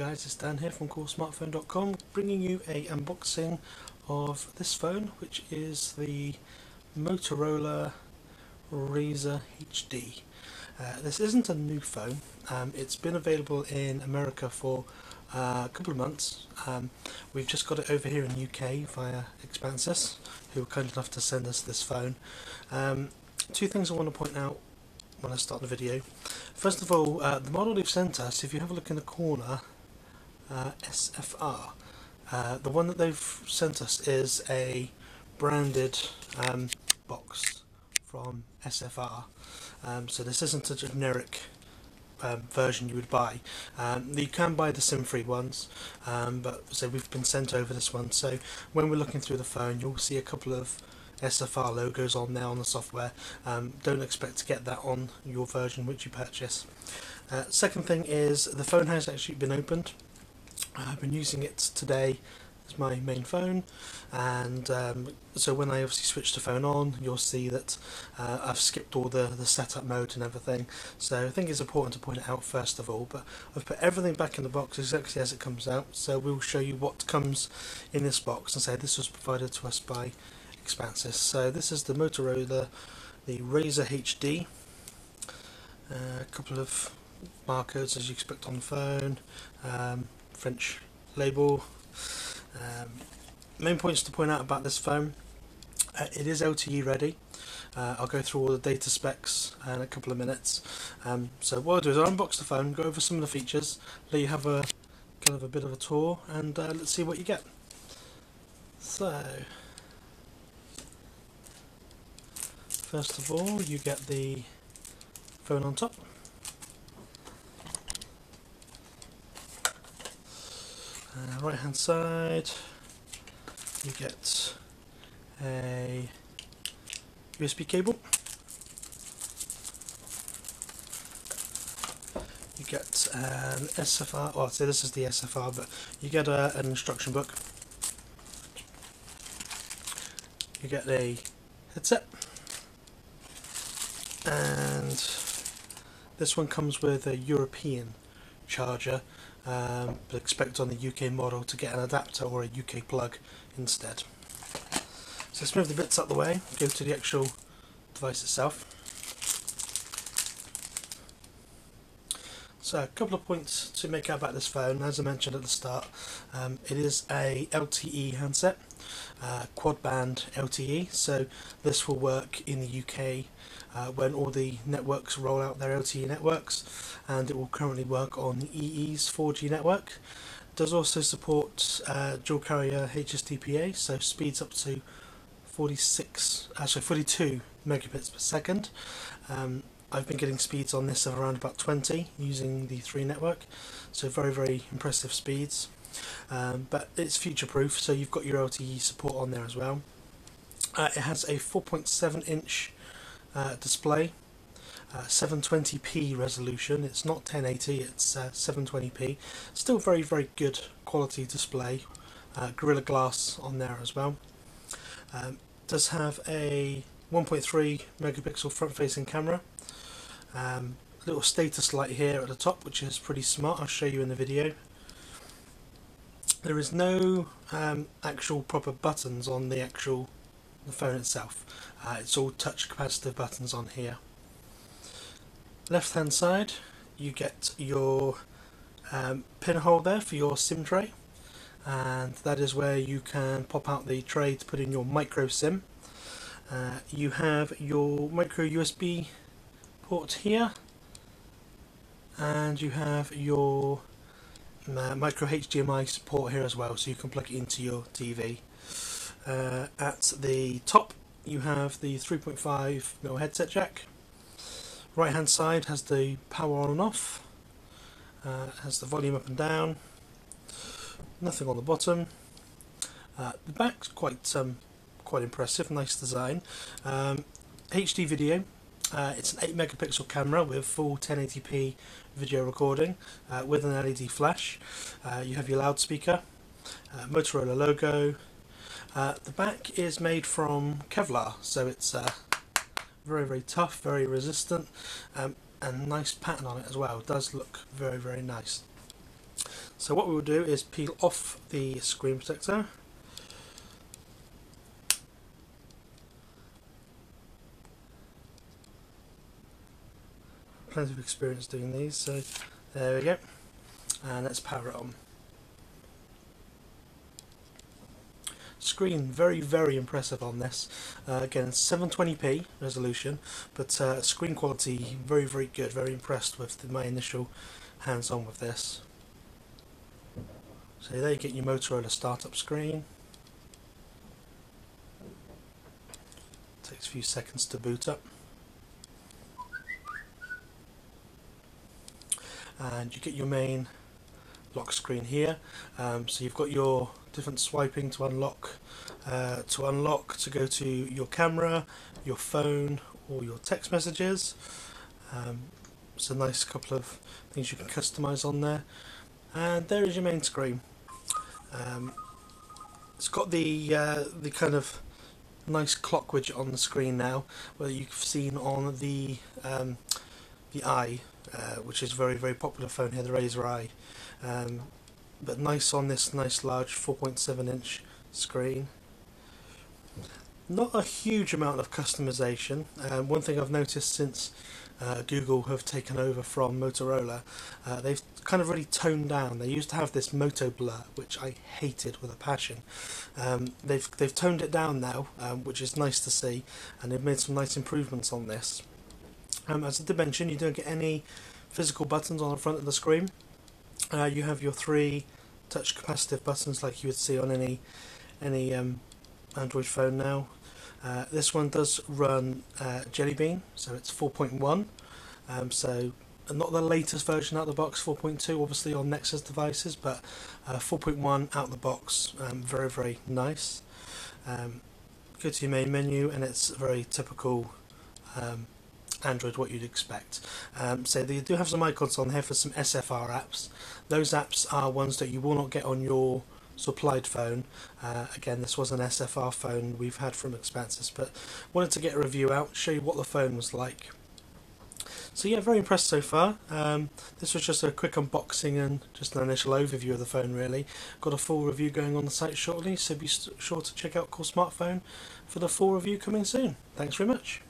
guys, it's Dan here from CoolSmartPhone.com, bringing you a unboxing of this phone, which is the Motorola RAZR HD. This isn't a new phone. It's been available in America for a couple of months. We've just got it over here in the UK via Expansys, who were kind enough to send us this phone. Two things I want to point out when I start the video. First of all, the model they've sent us, if you have a look in the corner, SFR. The one that they've sent us is a branded box from SFR. So this isn't a generic version you would buy. You can buy the SIM-free ones, but so we've been sent over this one. So when we're looking through the phone, you'll see a couple of SFR logos on there on the software. Don't expect to get that on your version which you purchase. Second thing is the phone has actually been opened. I've been using it today as my main phone, and so when I obviously switch the phone on, you'll see that I've skipped all the setup mode and everything. So I think it's important to point it out first of all, but I've put everything back in the box exactly as it comes out. So we'll show you what comes in this box and say this was provided to us by Expansys. So this is the Motorola, the RAZR HD. A couple of barcodes as you expect on the phone, French label. Main points to point out about this phone: it is LTE ready. I'll go through all the data specs in a couple of minutes. So what I'll do is I'll unbox the phone, go over some of the features, let you have a kind of a bit of a tour, and let's see what you get. So first of all, you get the phone on top. Right hand side, you get a USB cable. You get an SFR, well, I'd say this is the SFR, but you get an instruction book. You get a headset. And this one comes with a European charger, but expect on the UK model to get an adapter or a UK plug instead. So let's move the bits out the way, go to the actual device itself. So a couple of points to make out about this phone. As I mentioned at the start, it is a LTE handset, quad band LTE, so this will work in the UK when all the networks roll out their LTE networks, and it will currently work on the EE's 4G network. It does also support dual carrier HSDPA, so speeds up to 42 megabits per second. I've been getting speeds on this of around about 20 using the 3 network, so very impressive speeds. But it's future proof, so you've got your LTE support on there as well. It has a 4.7 inch display, 720p resolution. It's not 1080, it's 720p. Still very good quality display. Gorilla Glass on there as well. Does have a 1.3 megapixel front facing camera. Little status light here at the top, which is pretty smart. I'll show you in the video. There is no actual proper buttons on the phone itself. It's all touch capacitive buttons on here. Left hand side, you get your pinhole there for your SIM tray, and that is where you can pop out the tray to put in your micro SIM. You have your micro USB port here, and you have your micro HDMI support here as well, so you can plug it into your TV. At the top you have the 3.5mm headset jack. Right hand side has the power on and off, has the volume up and down. Nothing on the bottom. The back's quite impressive, nice design. HD video. It's an 8 megapixel camera with full 1080p video recording with an LED flash. You have your loudspeaker, Motorola logo. The back is made from Kevlar, so it's very tough, very resistant, and nice pattern on it as well. It does look very nice. So what we will do is peel off the screen protector. Plenty of experience doing these, so there we go. And let's power it on. Screen very impressive on this. Again, 720p resolution, but screen quality very good. Very impressed with my initial hands-on with this. So there you get your Motorola startup screen. Takes a few seconds to boot up. And you get your main lock screen here. So you've got your different swiping to unlock, to go to your camera, your phone, or your text messages. It's a nice couple of things you can customize on there. And there is your main screen. It's got the kind of nice clock widget on the screen now, where you've seen on the i, which is very popular phone here, the RAZR i. But nice on this nice large 4.7 inch screen. Not a huge amount of customization. One thing I've noticed since Google have taken over from Motorola, they've kind of really toned down. They used to have this Moto blur, which I hated with a passion. They've toned it down now, which is nice to see, and they've made some nice improvements on this. As I did mention, you don't get any physical buttons on the front of the screen. You have your 3 touch capacitive buttons like you would see on any Android phone now. This one does run Jelly Bean, so it's 4.1. So not the latest version out of the box, 4.2 obviously on Nexus devices, but 4.1 out of the box, very nice. Go to your main menu, and it's very typical Android, what you'd expect. So they do have some icons on here for some SFR apps. Those apps are ones that you will not get on your supplied phone. Again, this was an SFR phone we've had from Expanses, but wanted to get a review out, show you what the phone was like. So yeah, very impressed so far. This was just a quick unboxing and just an initial overview of the phone really. Got a full review going on the site shortly, so be sure to check out CoolSmartPhone for the full review coming soon. Thanks very much.